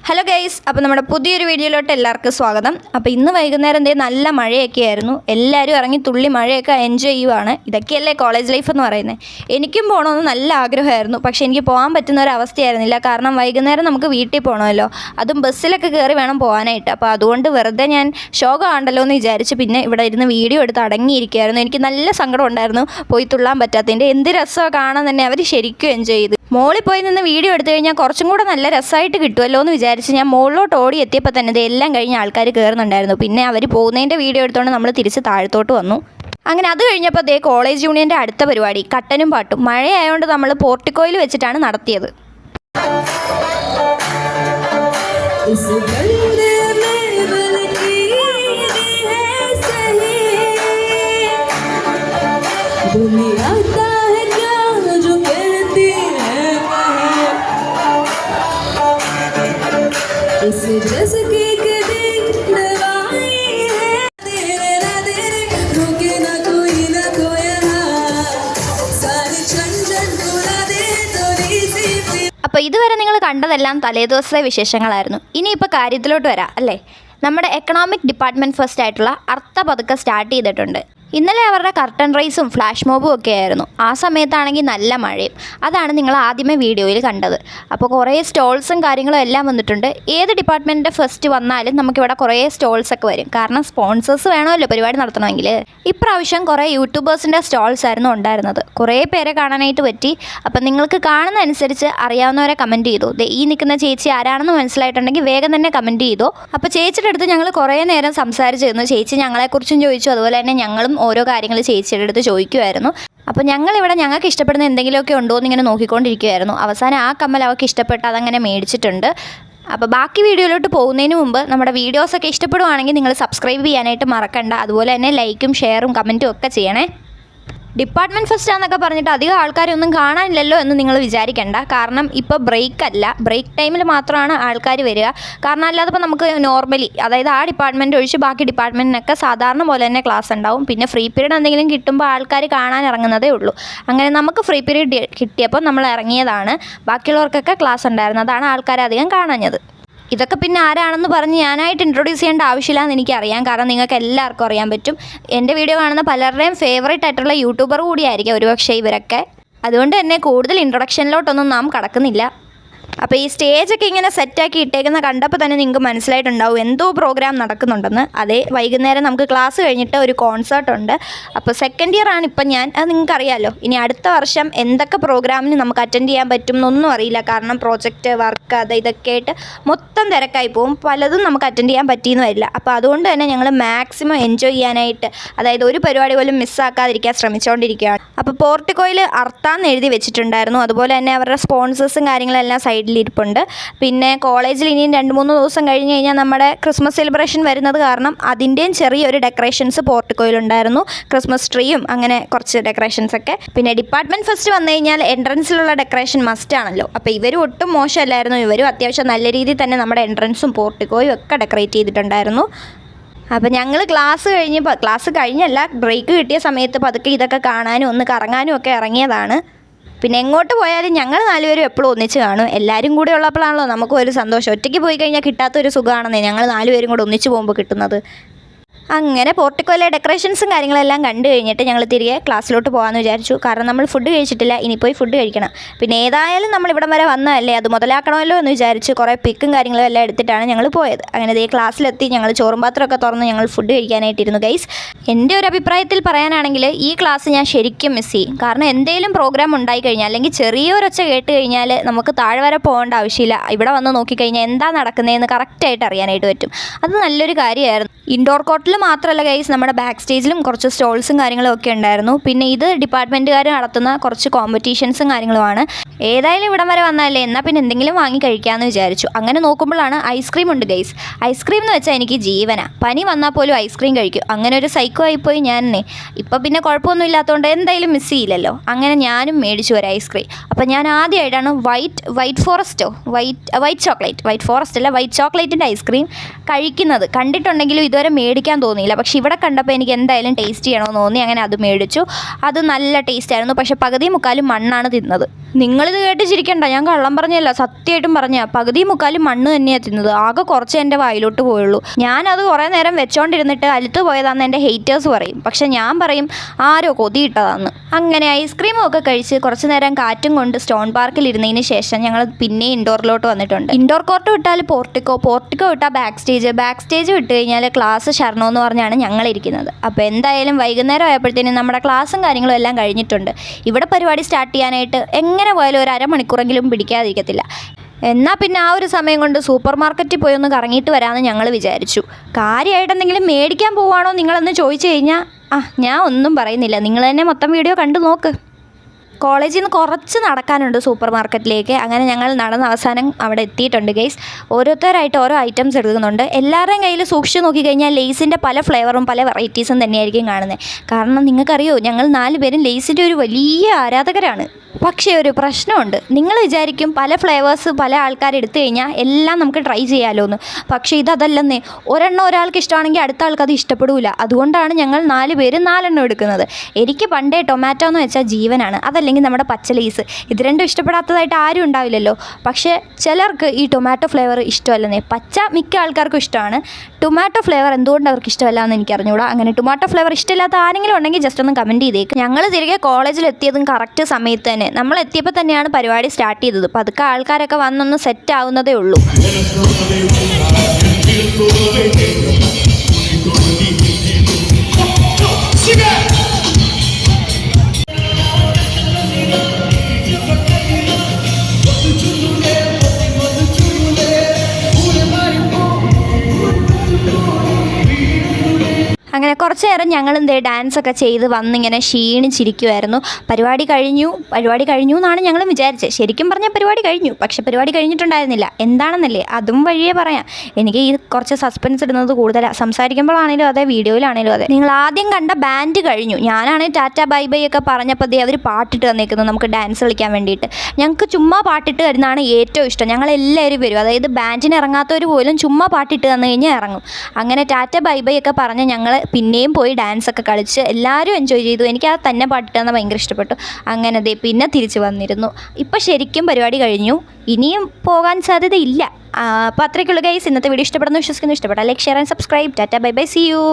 Hello guys, അപ്പോൾ നമ്മുടെ പുതിയൊരു വീഡിയോയിലോട്ട് എല്ലാവർക്കും സ്വാഗതം. അപ്പോൾ ഇന്ന് വൈകുന്നേരം നല്ല മഴയൊക്കെ ആയിരുന്നു. എല്ലാവരും ഇറങ്ങി തുള്ളി മഴയൊക്കെ എൻജോയ് ചെയ്യുവാണ്. ഇതൊക്കെയല്ലേ കോളേജ് ലൈഫ് എന്ന് പറയുന്നത്. എനിക്കും പോകണമെന്ന് നല്ല ആഗ്രഹമായിരുന്നു, പക്ഷേ എനിക്ക് പോകാൻ പറ്റുന്ന ഒരു അവസ്ഥയായിരുന്നില്ല. കാരണം വൈകുന്നേരം നമുക്ക് വീട്ടിൽ പോകണമല്ലോ, അതും ബസ്സിലൊക്കെ കയറി വേണം പോകാനായിട്ട്. അപ്പോൾ അതുകൊണ്ട് വെറുതെ ഞാൻ ഷോ കാണണ്ടല്ലോ എന്ന് വിചാരിച്ച് പിന്നെ ഇവിടെ ഇരുന്ന് വീഡിയോ എടുത്ത് അടങ്ങിയിരിക്കുകയായിരുന്നു. എനിക്ക് നല്ല സങ്കടം ഉണ്ടായിരുന്നു പോയി തുള്ളാൻ പറ്റാത്തതിൻ്റെ. എന്ത് രസമാണ് കാണാൻ തന്നെ. അവർ ശരിക്കും എൻജോയ് ചെയ്തു. മോളിൽ പോയി നിന്ന് വീഡിയോ എടുത്തു കഴിഞ്ഞാൽ കുറച്ചും കൂടെ നല്ല രസമായിട്ട് കിട്ടുമല്ലോ എന്ന് വിചാരിച്ച് ഞാൻ മുകളിലോട്ട് ഓടി എത്തിയപ്പോൾ തന്നെ ഇതെല്ലാം കഴിഞ്ഞ് ആൾക്കാർ കയറുന്നുണ്ടായിരുന്നു. പിന്നെ അവർ പോകുന്നതിൻ്റെ വീഡിയോ എടുത്തുകൊണ്ട് നമ്മൾ തിരിച്ച് താഴത്തോട്ട് വന്നു. അങ്ങനെ അത് കഴിഞ്ഞപ്പോൾ കോളേജ് യൂണിയൻ്റെ അടുത്ത പരിപാടി കട്ടനും പാട്ടും. മഴയായതുകൊണ്ട് നമ്മൾ പോർട്ടിക്കോയിൽ വെച്ചിട്ടാണ് നടത്തിയത്. അപ്പോൾ ഇതുവരെ നിങ്ങൾ കണ്ടതെല്ലാം തലേദിവസത്തെ വിശേഷങ്ങളായിരുന്നു. ഇനിയിപ്പോൾ കാര്യത്തിലോട്ട് വരാം അല്ലേ. നമ്മുടെ എക്കണോമിക് ഡിപ്പാർട്ട്മെൻറ്റ് ഫസ്റ്റ് ആയിട്ടുള്ള അർത്ഥ പതുക്കെ സ്റ്റാർട്ട് ചെയ്തിട്ടുണ്ട്. ഇന്നലെ അവരുടെ കർട്ടൻ റൈസും ഫ്ലാഷ് മോബും ഒക്കെ ആയിരുന്നു. ആ സമയത്താണെങ്കിൽ നല്ല മഴയും. അതാണ് നിങ്ങൾ ആദ്യമേ വീഡിയോയിൽ കണ്ടത്. അപ്പോൾ കുറേ സ്റ്റോൾസും കാര്യങ്ങളും എല്ലാം വന്നിട്ടുണ്ട്. ഏത് ഡിപ്പാർട്ട്മെൻറ്റിൻ്റെ ഫസ്റ്റ് വന്നാലും നമുക്കിവിടെ കുറേ സ്റ്റോൾസൊക്കെ വരും. കാരണം സ്പോൺസേഴ്സ് വേണമല്ലോ പരിപാടി നടത്തണമെങ്കിൽ. ഇപ്രാവശ്യം കുറേ യൂട്യൂബേഴ്സിൻ്റെ സ്റ്റോൾസ് ആയിരുന്നു ഉണ്ടായിരുന്നത്. കുറേ പേരെ കാണാനായിട്ട് പറ്റി. അപ്പം നിങ്ങൾക്ക് കാണുന്ന അനുസരിച്ച് അറിയാവുന്നവരെ കമൻറ്റ് ചെയ്തു. ഈ നിൽക്കുന്ന ചേച്ചി ആരാണെന്ന് മനസ്സിലായിട്ടുണ്ടെങ്കിൽ വേഗം തന്നെ കമൻറ്റ് ചെയ്തു. അപ്പോൾ ചേച്ചിയുടെ അടുത്ത് ഞങ്ങൾ കുറേ നേരം സംസാരിച്ചിരുന്നു. ചേച്ചി ഞങ്ങളെക്കുറിച്ചും ചോദിച്ചു, അതുപോലെ തന്നെ ഞങ്ങളും ഓരോ കാര്യങ്ങൾ ചേച്ചിയുടെ അടുത്ത് ചോദിക്കുമായിരുന്നു. അപ്പോൾ ഞങ്ങളിവിടെ ഞങ്ങൾക്ക് ഇഷ്ടപ്പെടുന്ന എന്തെങ്കിലുമൊക്കെ ഉണ്ടോ എന്നിങ്ങനെ നോക്കിക്കൊണ്ടിരിക്കുമായിരുന്നു. അവസാനം ആ കമ്മൽ അവർക്ക് ഇഷ്ടപ്പെട്ട് അതങ്ങനെ മേടിച്ചിട്ടുണ്ട്. അപ്പോൾ ബാക്കി വീഡിയോയിലോട്ട് പോകുന്നതിന് മുമ്പ് നമ്മുടെ വീഡിയോസൊക്കെ ഇഷ്ടപ്പെടുവാണെങ്കിൽ നിങ്ങൾ സബ്സ്ക്രൈബ് ചെയ്യാനായിട്ട് മറക്കണ്ട. അതുപോലെ തന്നെ ലൈക്കും ഷെയറും കമൻറ്റും ഒക്കെ ചെയ്യണേ. ഡിപ്പാർട്ട്മെൻറ്റ് ഫസ്റ്റാന്നൊക്കെ പറഞ്ഞിട്ട് അധികം ആൾക്കാരൊന്നും കാണാനില്ലല്ലോ എന്ന് നിങ്ങൾ വിചാരിക്കേണ്ട. കാരണം ഇപ്പോൾ ബ്രേക്ക് ടൈമിൽ മാത്രമാണ് ആൾക്കാർ വരിക. കാരണം അല്ലാതെ ഇപ്പോൾ നമുക്ക് നോർമലി, അതായത് ആ ഡിപ്പാർട്ട്മെൻറ്റ് ഒഴിച്ച് ബാക്കി ഡിപ്പാർട്ട്മെൻറ്റിനൊക്കെ സാധാരണ പോലെ തന്നെ ക്ലാസ് ഉണ്ടാവും. പിന്നെ ഫ്രീ പീരീഡ് എന്തെങ്കിലും കിട്ടുമ്പോൾ ആൾക്കാർ കാണാൻ ഇറങ്ങുന്നതേ ഉള്ളൂ. അങ്ങനെ നമുക്ക് ഫ്രീ പീരീഡ് കിട്ടിയപ്പോൾ നമ്മൾ ഇറങ്ങിയതാണ്. ബാക്കിയുള്ളവർക്കൊക്കെ ക്ലാസ് ഉണ്ടായിരുന്നു. അതാണ് ആൾക്കാരെ അധികം കാണാഞ്ഞത്. ഇതൊക്കെ പിന്നെ ആരാണെന്ന് പറഞ്ഞ് ഞാനായിട്ട് ഇൻട്രൊഡ്യൂസ് ചെയ്യേണ്ട ആവശ്യമില്ലാന്ന് എനിക്കറിയാം. കാരണം നിങ്ങൾക്ക് എല്ലാവർക്കും അറിയാൻ പറ്റും. എൻ്റെ വീഡിയോ കാണുന്ന പലരുടെയും ഫേവറേറ്റ് ആയിട്ടുള്ള യൂട്യൂബർ കൂടിയായിരിക്കും ഒരുപക്ഷെ ഇവരൊക്കെ. അതുകൊണ്ട് തന്നെ കൂടുതൽ ഇൻട്രൊഡക്ഷനിലോട്ടൊന്നും നാം കടക്കുന്നില്ല. അപ്പോൾ ഈ സ്റ്റേജൊക്കെ ഇങ്ങനെ സെറ്റാക്കി ഇട്ടേക്കുന്ന കണ്ടപ്പോൾ തന്നെ നിങ്ങൾക്ക് മനസ്സിലായിട്ടുണ്ടാവും എന്തോ പ്രോഗ്രാം നടക്കുന്നുണ്ടെന്ന്. അതേ, വൈകുന്നേരം നമുക്ക് ക്ലാസ് കഴിഞ്ഞിട്ട് ഒരു കോൺസേർട്ട് ഉണ്ട്. അപ്പോൾ സെക്കൻഡ് ഇയർ ആണ് ഇപ്പം ഞാൻ. അത് നിങ്ങൾക്കറിയാമല്ലോ. ഇനി അടുത്ത വർഷം എന്തൊക്കെ പ്രോഗ്രാമിന് നമുക്ക് അറ്റൻഡ് ചെയ്യാൻ പറ്റും എന്നൊന്നും അറിയില്ല. കാരണം പ്രോജക്റ്റ് വർക്ക് ഇതൊക്കെ ആയിട്ട് മൊത്തം തിരക്കായി പോകും. പലതും നമുക്ക് അറ്റൻഡ് ചെയ്യാൻ പറ്റിയെന്ന് വരില്ല. അപ്പോൾ അതുകൊണ്ട് തന്നെ ഞങ്ങൾ മാക്സിമം എൻജോയ് ചെയ്യാനായിട്ട്, അതായത് ഒരു പരിപാടി പോലും മിസ്സാക്കാതിരിക്കാൻ ശ്രമിച്ചുകൊണ്ടിരിക്കുകയാണ്. അപ്പോൾ പോർട്ടിക്കോയിൽ അർത്ഥാന്ന് എഴുതി വെച്ചിട്ടുണ്ടായിരുന്നു. അതുപോലെ തന്നെ അവരുടെ സ്പോൺസേഴ്സും കാര്യങ്ങളെല്ലാം സൈഡിലിരിപ്പുണ്ട്. പിന്നെ കോളേജിൽ ഇനിയും 2-3 ദിവസം കഴിഞ്ഞ് കഴിഞ്ഞാൽ നമ്മുടെ ക്രിസ്മസ് സെലിബ്രേഷൻ വരുന്നത് കാരണം അതിൻ്റെയും ചെറിയൊരു ഡെക്കറേഷൻസ് പോർട്ടിക്കോയിലുണ്ടായിരുന്നു. ക്രിസ്മസ് ട്രീയും അങ്ങനെ കുറച്ച് ഡെക്കറേഷൻസൊക്കെ. പിന്നെ ഡിപ്പാർട്ട്മെൻറ്റ് ഫസ്റ്റ് വന്നു കഴിഞ്ഞാൽ എൻട്രൻസിലുള്ള ഡെക്കറേഷൻ മസ്റ്റ് ആണല്ലോ. അപ്പോൾ ഇവരും ഒട്ടും മോശമല്ലായിരുന്നു. ഇവരും അത്യാവശ്യം നല്ല രീതിയിൽ തന്നെ നമ്മുടെ എൻട്രൻസും പോർട്ടിക്കോയും ഒക്കെ ഡെക്കറേറ്റ് ചെയ്തിട്ടുണ്ടായിരുന്നു. അപ്പോൾ ഞങ്ങൾ ക്ലാസ് കഴിഞ്ഞല്ല, ബ്രേക്ക് കിട്ടിയ സമയത്ത് പതുക്കെ ഇതൊക്കെ കാണാനും ഒന്ന് കറങ്ങാനും ഒക്കെ ഇറങ്ങിയതാണ്. പിന്നെ എങ്ങോട്ട് പോയാലും ഞങ്ങൾ 4 പേരും എപ്പോഴും ഒന്നിച്ച് കാണും. എല്ലാവരും കൂടെ ഉള്ളപ്പോഴാണല്ലോ നമുക്കും ഒരു സന്തോഷം. ഒറ്റയ്ക്ക് പോയി കഴിഞ്ഞാൽ കിട്ടാത്തൊരു സുഖമാണെന്നേ ഞങ്ങൾ 4 പേരും കൂടെ ഒന്നിച്ച് പോകുമ്പോൾ കിട്ടുന്നത്. അങ്ങനെ പോർട്ടിക്കോയിലെ ഡെക്കറേഷൻസും കാര്യങ്ങളെല്ലാം കണ്ടു കഴിഞ്ഞിട്ട് ഞങ്ങൾ തിരികെ ക്ലാസ്സിലോട്ട് പോകാമെന്ന് വിചാരിച്ചു. കാരണം നമ്മൾ ഫുഡ് കഴിച്ചിട്ടില്ല, ഇനി പോയി ഫുഡ് കഴിക്കണം. പിന്നെ ഏതായാലും നമ്മൾ ഇവിടം വരെ വന്നതല്ലേ, അത് മുതലാക്കണമല്ലോ എന്ന് വിചാരിച്ച് കുറേ പിക്കും കാര്യങ്ങളും എല്ലാം എടുത്തിട്ടാണ് ഞങ്ങൾ പോയത്. അങ്ങനെ ക്ലാസ്സിലെത്തി ഞങ്ങൾ ചോറും പാത്രമൊക്കെ തുറന്ന് ഞങ്ങൾ ഫുഡ് കഴിക്കാനായിട്ടിരുന്നു. ഗൈസ്, എൻ്റെ ഒരു അഭിപ്രായത്തിൽ പറയാനാണെങ്കിൽ ഈ ക്ലാസ് ഞാൻ ശരിക്കും മിസ് ചെയ്യും. കാരണം എന്തെങ്കിലും പ്രോഗ്രാം ഉണ്ടായി കഴിഞ്ഞാൽ, അല്ലെങ്കിൽ ചെറിയൊരൊച്ച കേട്ട് കഴിഞ്ഞാൽ നമുക്ക് താഴെ വരെ പോകേണ്ട ആവശ്യമില്ല. ഇവിടെ വന്ന് നോക്കിക്കഴിഞ്ഞാൽ എന്താ നടക്കുന്നതെന്ന് കറക്റ്റായിട്ട് അറിയാനായിട്ട് പറ്റും. അത് നല്ലൊരു കാര്യമായിരുന്നു. ഇൻഡോർ കോർട്ടിൽ മാത്രമല്ല ഗൈസ്, നമ്മുടെ ബാക്ക് സ്റ്റേജിലും കുറച്ച് സ്റ്റോൾസും കാര്യങ്ങളും ഒക്കെ ഉണ്ടായിരുന്നു. പിന്നെ ഇത് ഡിപ്പാർട്ട്മെൻറ്റുകാർ നടത്തുന്ന കുറച്ച് കോമ്പറ്റീഷൻസും കാര്യങ്ങളുമാണ്. ഏതായാലും ഇവിടം വരെ വന്നാലേ, എന്നാൽ പിന്നെ എന്തെങ്കിലും വാങ്ങി കഴിക്കാമെന്ന് വിചാരിച്ചു. അങ്ങനെ നോക്കുമ്പോഴാണ് ഐസ്ക്രീം ഉണ്ട് ഗൈസ്. ഐസ്ക്രീം എന്ന് വെച്ചാൽ എനിക്ക് ജീവനാണ്. പനി വന്നാൽ പോലും ഐസ്ക്രീം കഴിക്കും. അങ്ങനെ ഒരു സൈക്കോ ആയിപ്പോയി ഞാൻ. ഇപ്പം പിന്നെ കുഴപ്പമൊന്നും ഇല്ലാത്തതുകൊണ്ട് എന്തായാലും മിസ് ചെയ്യില്ലല്ലോ. അങ്ങനെ ഞാനും മേടിച്ചു ഒരു ഐസ്ക്രീം. അപ്പം ഞാൻ ആദ്യമായിട്ടാണ് വൈറ്റ് ചോക്ലേറ്റിൻ്റെ ഐസ്ക്രീം കഴിക്കുന്നത്. കണ്ടിട്ടുണ്ടെങ്കിലും ഇതുവരെ മേടിക്കാൻ തോന്നിയില്ല. പക്ഷേ ഇവിടെ കണ്ടപ്പോൾ എനിക്ക് എന്തായാലും ടേസ്റ്റ് ചെയ്യണമെന്ന് തോന്നി. അങ്ങനെ അത് മേടിച്ചു. അത് നല്ല ടേസ്റ്റായിരുന്നു. പക്ഷേ പകുതി മുക്കാലും മണ്ണാണ് തിന്നത്. നിങ്ങളിത് കേട്ട് ചിരിക്കണ്ട, ഞാൻ കള്ളം പറഞ്ഞല്ല, സത്യമായിട്ടും പറഞ്ഞ പകുതി മുക്കാലും മണ്ണ് തന്നെയാണ് തിന്നത്. ആകെ കുറച്ച് എൻ്റെ വായിലോട്ട് പോയുള്ളൂ. ഞാനത് കുറേ നേരം വെച്ചോണ്ടിരുന്നിട്ട് അലുത്ത് പോയതാന്ന് എൻ്റെ ഹെയ്റ്റേഴ്സ് പറയും. പക്ഷെ ഞാൻ പറയും ആരോ കൊതിയിട്ടതാന്ന്. അങ്ങനെ ഐസ്ക്രീമും ഒക്കെ കഴിച്ച് കുറച്ച് നേരം കാറ്റും കൊണ്ട് സ്റ്റോൺ പാർക്കിൽ ഇരുന്നതിന് ശേഷം ഞങ്ങൾ പിന്നെ ഇൻഡോറിലോട്ട് വന്നിട്ടുണ്ട്. ഇൻഡോർ കോർട്ട് വിട്ടാൽ പോർട്ടിക്കോ വിട്ടാൽ ബാക്ക് സ്റ്റേജ് വിട്ട് കഴിഞ്ഞാൽ ക്ലാസ് ശരണം എന്ന് പറഞ്ഞാണ് ഞങ്ങളിരിക്കുന്നത്. അപ്പോൾ എന്തായാലും വൈകുന്നേരം ആയപ്പോഴത്തേനും നമ്മുടെ ക്ലാസ്സും കാര്യങ്ങളും എല്ലാം കഴിഞ്ഞിട്ടുണ്ട്. ഇവിടെ പരിപാടി സ്റ്റാർട്ട് ചെയ്യാനായിട്ട് എങ്ങനെ പോയാലും ഒരു അരമണിക്കൂറെങ്കിലും പിടിക്കാതിരിക്കത്തില്ല. എന്നാൽ പിന്നെ ആ ഒരു സമയം കൊണ്ട് സൂപ്പർ മാർക്കറ്റിൽ പോയി ഒന്ന് കറങ്ങിയിട്ട് വരാമെന്ന് ഞങ്ങൾ വിചാരിച്ചു. കാര്യമായിട്ട് എന്തെങ്കിലും മേടിക്കാൻ പോവുകയാണോ നിങ്ങളെന്ന് ചോദിച്ചു കഴിഞ്ഞാൽ ഞാൻ ഒന്നും പറയുന്നില്ല, നിങ്ങൾ തന്നെ മൊത്തം വീഡിയോ കണ്ടു നോക്ക്. കോളേജിൽ നിന്ന് കുറച്ച് നടക്കാനുണ്ട് സൂപ്പർ മാർക്കറ്റിലേക്ക്. അങ്ങനെ ഞങ്ങൾ നടന്ന അവസാനം അവിടെ എത്തിയിട്ടുണ്ട് ഗൈസ്. ഓരോരുത്തരായിട്ട് ഓരോ ഐറ്റംസ് എടുക്കുന്നുണ്ട്. എല്ലാവരുടെയും കയ്യിൽ സൂക്ഷിച്ച് നോക്കിക്കഴിഞ്ഞാൽ ലേസിൻ്റെ പല ഫ്ലേവറും പല വെറൈറ്റീസും തന്നെയായിരിക്കും കാണുന്നത്. കാരണം നിങ്ങൾക്കറിയോ, ഞങ്ങൾ 4 പേരും ലേസിൻ്റെ ഒരു വലിയ ആരാധകരാണ്. പക്ഷേ ഒരു പ്രശ്നമുണ്ട്. നിങ്ങൾ വിചാരിക്കും പല ഫ്ലേവേഴ്സ് പല ആൾക്കാരെടുത്തു കഴിഞ്ഞാൽ എല്ലാം നമുക്ക് ട്രൈ ചെയ്യാമല്ലോ എന്ന്. പക്ഷേ ഇതല്ലെന്നേ, ഒരെണ്ണം ഒരാൾക്ക് ഇഷ്ടമാണെങ്കിൽ അടുത്ത ആൾക്ക് അത് ഇഷ്ടപ്പെടില്ല. അതുകൊണ്ടാണ് ഞങ്ങൾ 4 പേര് 4 എണ്ണം എടുക്കുന്നത്. എനിക്ക് പണ്ടേ ടൊമാറ്റോ എന്ന് വെച്ചാൽ ജീവനാണ്, അതല്ലെങ്കിൽ നമ്മുടെ പച്ച ലേസ്. ഇത് രണ്ടും ഇഷ്ടപ്പെടാത്തതായിട്ട് ആരും ഉണ്ടാവില്ലല്ലോ. പക്ഷേ ചിലർക്ക് ഈ ടൊമാറ്റോ ഫ്ലേവർ ഇഷ്ടമല്ലെന്നേ. പച്ച മിക്ക ആൾക്കാർക്കും ഇഷ്ടമാണ്. ടൊമാറ്റോ ഫ്ലേവർ എന്തുകൊണ്ട് അവർക്ക് ഇഷ്ടമല്ല എന്ന് എനിക്ക് അറിഞ്ഞുകൂടാ. അങ്ങനെ ടൊമാറ്റോ ഫ്ലേവർ ഇഷ്ടമില്ലാത്ത ആരെങ്കിലും ഉണ്ടെങ്കിൽ ജസ്റ്റ് ഒന്ന് കമൻറ്റ് ചെയ്തേക്ക്. ഞങ്ങൾ തിരികെ കോളേജിലെത്തിയതും കറക്റ്റ് സമയത്ത് തന്നെ. നമ്മൾ എത്തിയപ്പോൾ തന്നെയാണ് പരിപാടി സ്റ്റാർട്ട് ചെയ്തത്. പതുക്കെ ആൾക്കാരൊക്കെ വന്നൊന്ന് സെറ്റ് ആവുന്നതേ ഉള്ളൂ. അങ്ങനെ കുറച്ച് നേരം ഞങ്ങൾ ഡാൻസൊക്കെ ചെയ്ത് വന്നിങ്ങനെ ക്ഷീണിച്ചിരിക്കുമായിരുന്നു. പരിപാടി കഴിഞ്ഞു എന്നാണ് ഞങ്ങൾ വിചാരിച്ചത്. ശരിക്കും പറഞ്ഞാൽ പരിപാടി കഴിഞ്ഞു, പക്ഷെ പരിപാടി കഴിഞ്ഞിട്ടുണ്ടായിരുന്നില്ല. എന്താണെന്നല്ലേ അതും വഴിയേ പറയാം. എനിക്ക് ഈ കുറച്ച് സസ്പെൻസ് ഇടുന്നത് കൂടുതലാണ്, സംസാരിക്കുമ്പോഴാണേലും അതെ വീഡിയോയിലാണേലും അതെ. നിങ്ങൾ ആദ്യം കണ്ട ബാൻഡ് കഴിഞ്ഞു. ഞാനാണെങ്കിൽ ടാറ്റ ബൈ ബൈ ഒക്കെ പറഞ്ഞപ്പോൾ അവർ പാട്ടിട്ട് തന്നേക്കുന്നത് നമുക്ക് ഡാൻസ് കളിക്കാൻ വേണ്ടിയിട്ട്. ഞങ്ങൾക്ക് ചുമ്മാ പാട്ടിട്ട് തരുന്നതാണ് ഏറ്റവും ഇഷ്ടം. ഞങ്ങളെല്ലാവരും വരും, അതായത് ബാൻഡിന് ഇറങ്ങാത്തവർ പോലും ചുമ്മാ പാട്ടിട്ട് തന്നു കഴിഞ്ഞാൽ ഇറങ്ങും. അങ്ങനെ ടാറ്റ ബൈ ബൈ ഒക്കെ പറഞ്ഞ് ഞങ്ങൾ പിന്നെയും പോയി ഡാൻസൊക്കെ കളിച്ച് എല്ലാവരും എൻജോയ് ചെയ്തു. എനിക്ക് ആ തന്നെ പാട്ടിട്ടാന്ന് ഭയങ്കര ഇഷ്ടപ്പെട്ടു. അങ്ങനെ പിന്നെ തിരിച്ച് വന്നിരുന്നു. ഇപ്പം ശരിക്കും പരിപാടി കഴിഞ്ഞു, ഇനിയും പോകാൻ സാധ്യതയില്ല. അപ്പോൾ അത്രയ്ക്കുള്ള ഗൈസ്. ഇന്നത്തെ വീഡിയോ ഇഷ്ടപ്പെടുന്നു വിശ്വസിക്കുന്നു. ഇഷ്ടപ്പെട്ടാൽ like, share and subscribe. Tata bye bye, see U.